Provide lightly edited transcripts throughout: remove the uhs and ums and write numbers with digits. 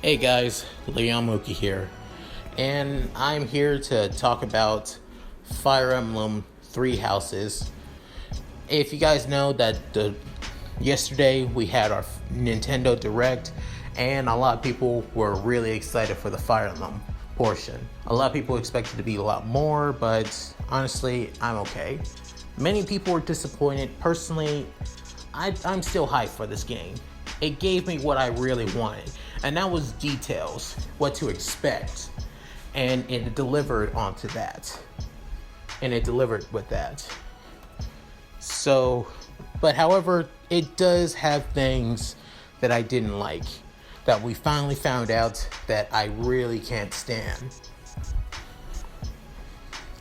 Hey guys, Leon Mookie here, and I'm here to talk about Fire Emblem Three Houses. If you guys know that yesterday we had our Nintendo Direct, and a lot of people were really excited for the Fire Emblem portion. A lot of people expected it to be a lot more, but honestly, I'm okay. Many people were disappointed. Personally, I'm still hyped for this game. It gave me what I really wanted, and that was details, what to expect, and it delivered onto that, and it delivered with that. So, but however, it does have things that I didn't like, that we finally found out that I really can't stand,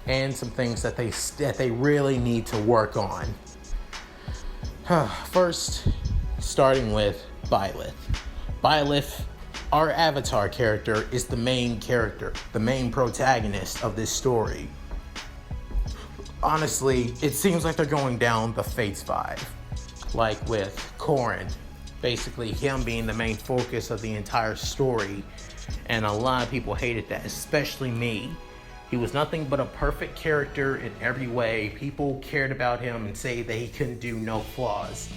and some things that they really need to work on. First, starting with Byleth. Byleth, our avatar character, is the main character, the main protagonist of this story. Honestly, it seems like they're going down the Fates vibe, like with Corrin, basically him being the main focus of the entire story, and a lot of people hated that, especially me. He was nothing but a perfect character in every way. People cared about him and say that he couldn't do no flaws.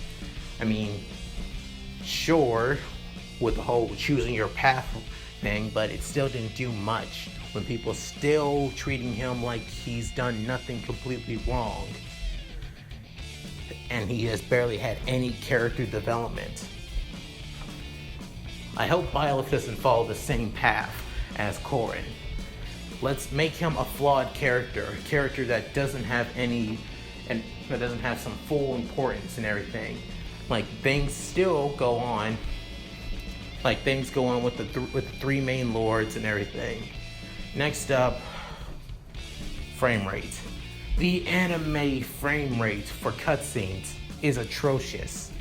I mean, sure, with the whole choosing your path thing, but it still didn't do much when people still treating him like he's done nothing completely wrong. And he has barely had any character development. I hope Byleth doesn't follow the same path as Corrin. Let's make him a flawed character, a character that doesn't have any, and that doesn't have some full importance and everything. Like, things still go on. Like, things go on with the three main lords and everything. Next up, frame rate. The anime frame rate for cutscenes is atrocious.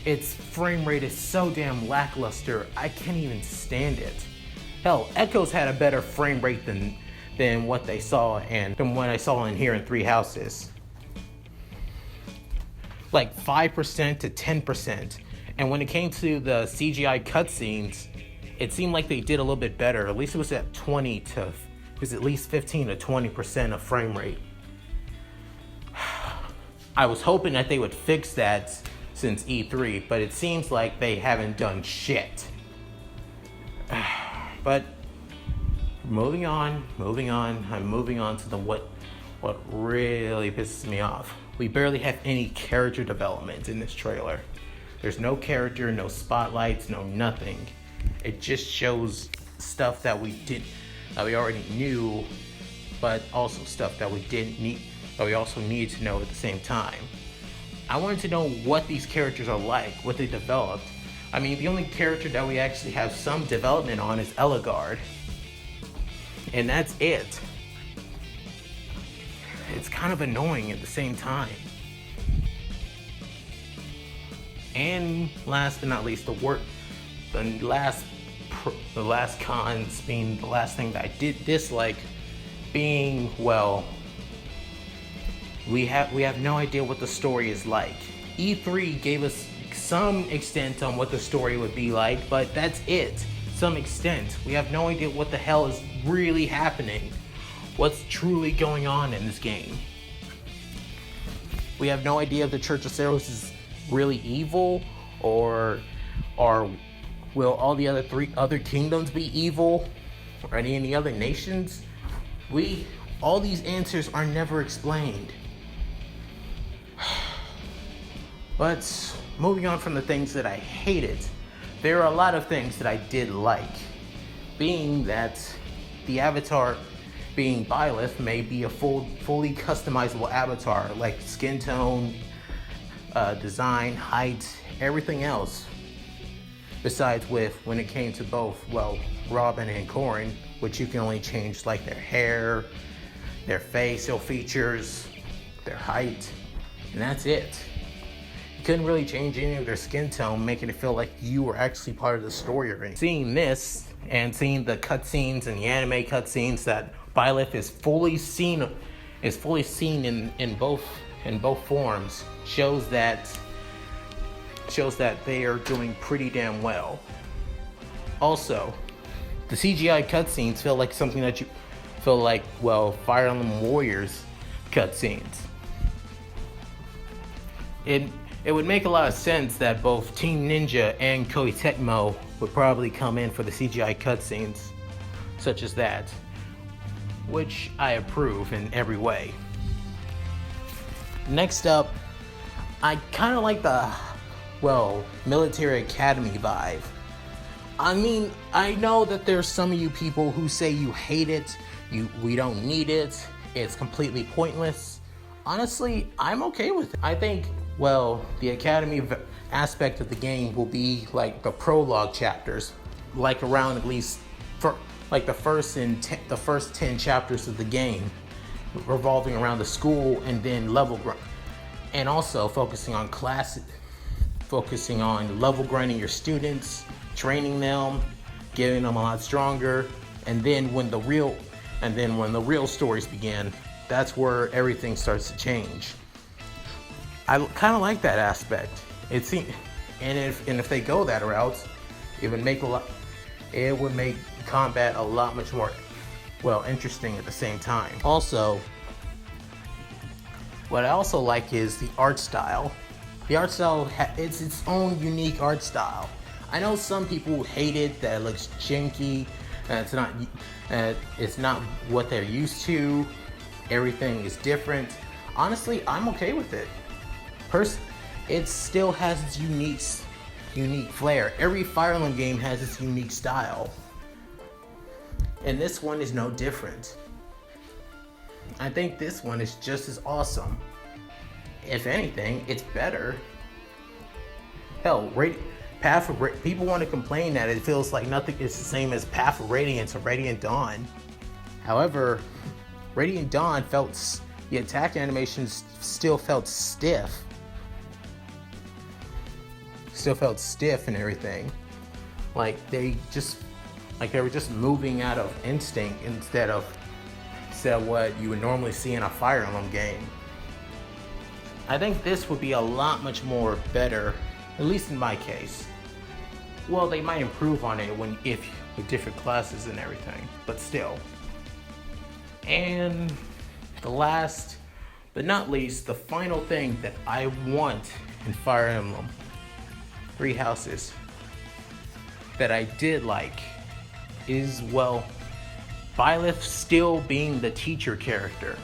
Its frame rate is so damn lackluster, I can't even stand it. Hell, Echoes had a better frame rate than what they saw, and than what I saw in here in Three Houses. Like 5% to 10%. And when it came to the CGI cutscenes, it seemed like they did a little bit better. At least it was at 15 to 20% of frame rate. I was hoping that they would fix that since E3, but it seems like they haven't done shit. But moving on. I'm moving on to what really pisses me off. We barely have any character development in this trailer. There's no character, no spotlights, no nothing. It just shows stuff that we already knew, but also stuff that we didn't need, that we also needed to know at the same time. I wanted to know what these characters are like, what they developed. I mean, the only character that we actually have some development on is Ellegaard. And that's it. It's kind of annoying at the same time. And last but not least, the last cons being the last thing that I did dislike being, well, we have no idea what the story is like. E3 gave us some extent on what the story would be like, but that's it. Some extent. We have no idea what the hell is really happening. What's truly going on in this game. We have no idea if the Church of Cerberus is really evil, or will all the other kingdoms be evil, or any other nations? All these answers are never explained. But moving on from the things that I hated, there are a lot of things that I did like. Being that the avatar, being Byleth, may be a fully customizable avatar, like skin tone, design, height, everything else. Besides when it came to both, well, Robin and Corrin, which you can only change like their hair, their facial features, their height, and that's it. You couldn't really change any of their skin tone, making it feel like you were actually part of the story or anything. Seeing this and seeing the cutscenes and the anime cutscenes that Byleth is fully seen in both forms shows that they are doing pretty damn well. Also, the CGI cutscenes feel like something that you feel like, well, Fire Emblem Warriors cutscenes. It would make a lot of sense that both Team Ninja and Koei Tecmo would probably come in for the CGI cutscenes, such as that, which I approve in every way. Next up, I kind of like the, well, military academy vibe. I mean, I know that there's some of you people who say you hate it, we don't need it, it's completely pointless. Honestly, I'm okay with it. I think, well, the academy aspect of the game will be like the prologue chapters, like around at least for like the first 10 chapters of the game, revolving around the school and then level grind, and also focusing on level grinding your students, training them, getting them a lot stronger, and then when the real stories begin, that's where everything starts to change. I kind of like that aspect. It seems, and if they go that route, it would make combat a lot much more, well, interesting at the same time. Also, what I also like is the art style. The art style it's its own unique art style. I know some people hate it, that it looks janky, and it's not what they're used to. Everything is different. Honestly, I'm okay with it. It still has its unique flair. Every Fire Emblem game has its unique style, and this one is no different. I think this one is just as awesome. If anything, it's better. Hell, people want to complain that it feels like nothing is the same as Path of Radiance or Radiant Dawn. However, Radiant Dawn the attack animations still felt stiff. And everything. Like they were just moving out of instinct instead of what you would normally see in a Fire Emblem game. I think this would be a lot much more better, at least in my case. Well, they might improve on it with different classes and everything, but still. And the last but not least, the final thing that I want in Fire Emblem Three Houses that I did like is, well, Byleth still being the teacher character.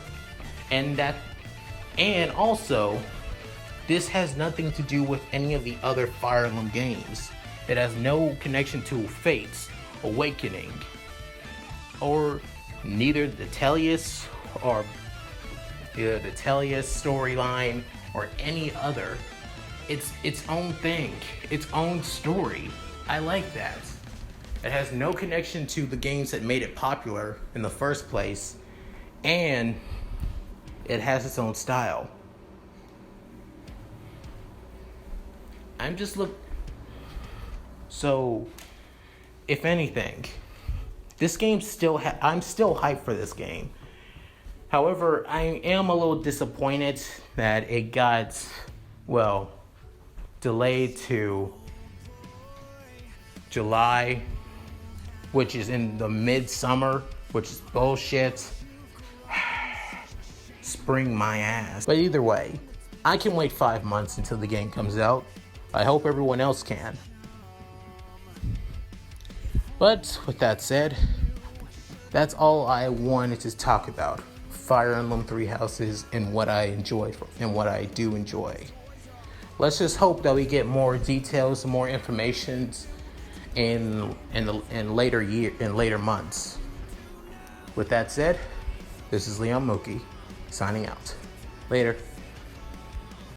And also, this has nothing to do with any of the other Fire Emblem games. It has no connection to Fates, Awakening, or neither the Tellius or the Tellius storyline or any other. It's its own thing, its own story. I like that. It has no connection to the games that made it popular in the first place, and it has its own style. So, if anything, this game I'm still hyped for this game. However, I am a little disappointed that it got, well, delayed to July, which is in the midsummer, which is bullshit. Spring my ass. But either way, I can wait 5 months until the game comes out. I hope everyone else can. But with that said, that's all I wanted to talk about. Fire Emblem Three Houses and what I enjoy and what I do enjoy. Let's just hope that we get more details, more information in later months. With that said, this is Leon Moki signing out. Later.